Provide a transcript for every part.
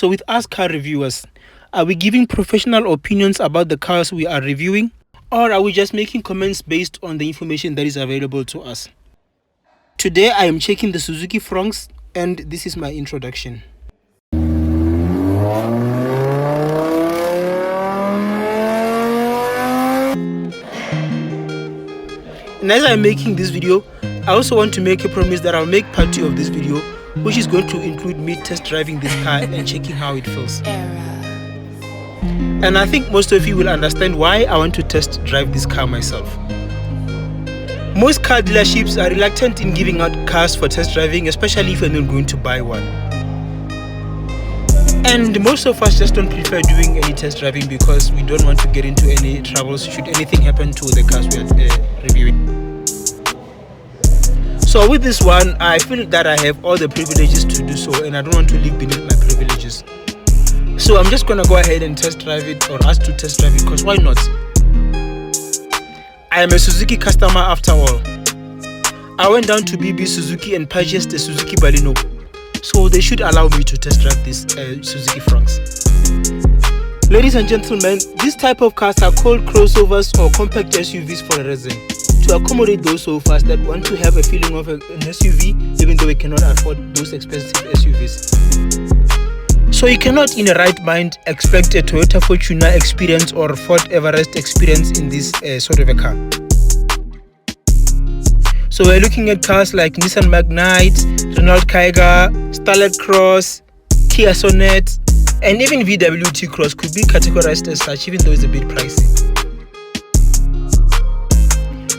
So with us car reviewers, are we giving professional opinions about the cars we are reviewing? Or are we just making comments based on the information that is available to us? Today I am checking the Suzuki Fronx, and this is my introduction. And as I'm making this video, I also want to make a promise that I'll make part 2 of this video, which is going to include me test driving this car and checking how it feels. And I think most of you will understand why I want to test drive this car myself. Most car dealerships are reluctant in giving out cars for test driving, especially if you're not going to buy one. And most of us just don't prefer doing any test driving because we don't want to get into any troubles should anything happen to the cars we are reviewing. So with this one, I feel that I have all the privileges to do so, and I don't want to live beneath my privileges. So I'm just gonna go ahead and test drive it, or ask to test drive it, because why not? I am a Suzuki customer after all. I went down to BB Suzuki and purchased a Suzuki Baleno, so they should allow me to test drive this Suzuki Fronx. Ladies and gentlemen, this type of cars are called crossovers or compact SUVs for a reason, to accommodate those sofas that want to have a feeling of an SUV even though we cannot afford those expensive SUVs. So you cannot in a right mind expect a Toyota Fortuner experience or Ford Everest experience in this sort of a car. So we're looking at cars like Nissan Magnite, Renault Kiger, Starlet Cross, Kia Sonet, and even VW T-Cross could be categorized as such, even though it's a bit pricey.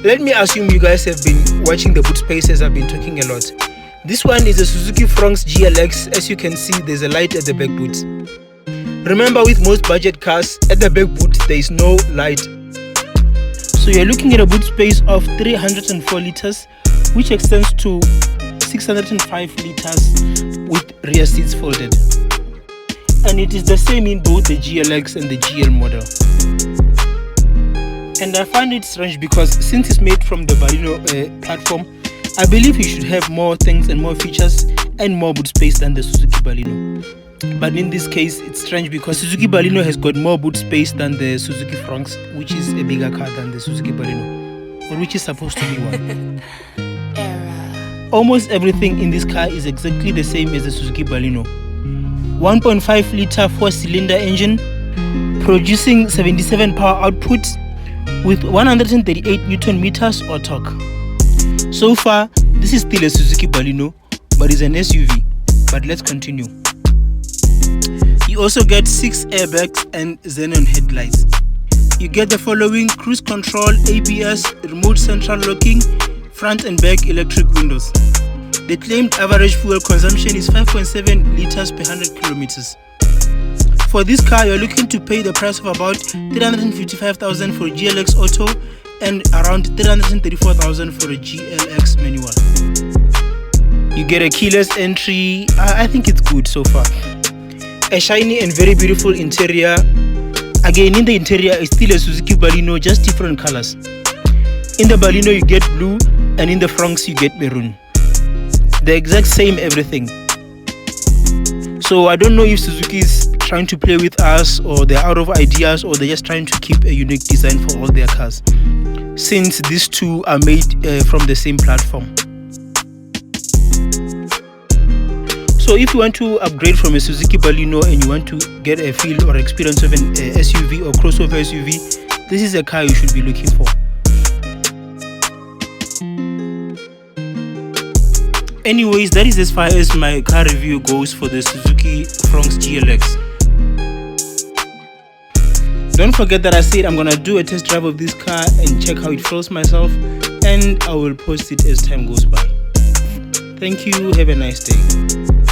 Let me assume you guys have been watching the boot space as I've been talking a lot. This one is a Suzuki Fronx GLX. As you can see, there's a light at the back boot. Remember, with most budget cars, at the back boot there is no light. So you're looking at a boot space of 304 liters, which extends to 605 liters with rear seats folded. And it is the same in both the GLX and the GL model. And I find it strange because since it's made from the Baleno platform, I believe it should have more things and more features and more boot space than the Suzuki Baleno. But in this case, it's strange because Suzuki Baleno has got more boot space than the Suzuki Fronx, which is a bigger car than the Suzuki Baleno, or which is supposed to be one. Almost everything in this car is exactly the same as the Suzuki Baleno. 1.5 liter 4-cylinder engine producing 77 power output with 138 Newton meters or torque. So far, this is still a Suzuki Baleno, but it's an SUV. But let's continue. You also get 6 airbags and xenon headlights. You get the following: cruise control, ABS, remote central locking, front and back electric windows. The claimed average fuel consumption is 5.7 liters per 100 kilometers. For this car, you're looking to pay the price of about 355,000 for a GLX Auto and around 334,000 for a GLX manual. You get a keyless entry. I think it's good so far. A shiny and very beautiful interior. Again, in the interior is still a Suzuki Baleno, just different colors. In the Baleno you get blue, and in the Fronx you get maroon. The exact same everything. So I don't know if Suzuki is trying to play with us, or they're out of ideas, or they're just trying to keep a unique design for all their cars, since these two are made from the same platform. So if you want to upgrade from a Suzuki Baleno and you want to get a feel or experience of an SUV or crossover SUV, this is a car you should be looking for. Anyways, that is as far as my car review goes for the Suzuki Fronx GLX. Don't forget that I said I'm gonna do a test drive of this car and check how it feels myself, and I will post it as time goes by. Thank you, have a nice day.